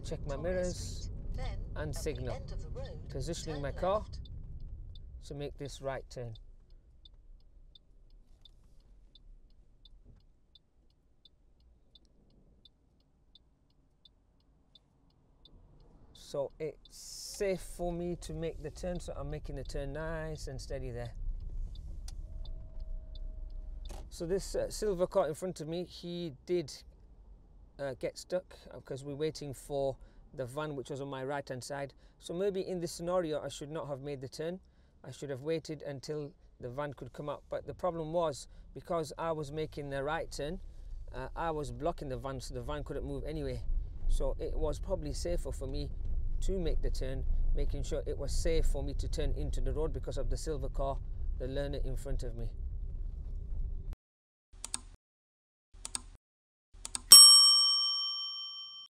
check my mirrors and signal, positioning my car to make this right turn. So it's safe for me to make the turn, so I'm making the turn nice and steady there. So this silver car in front of me, he did get stuck because we're waiting for the van which was on my right hand side. So maybe in this scenario I should not have made the turn. I should have waited until the van could come up. But the problem was, because I was making the right turn, I was blocking the van, so the van couldn't move anyway. So it was probably safer for me to make the turn, making sure it was safe for me to turn into the road because of the silver car, the learner in front of me.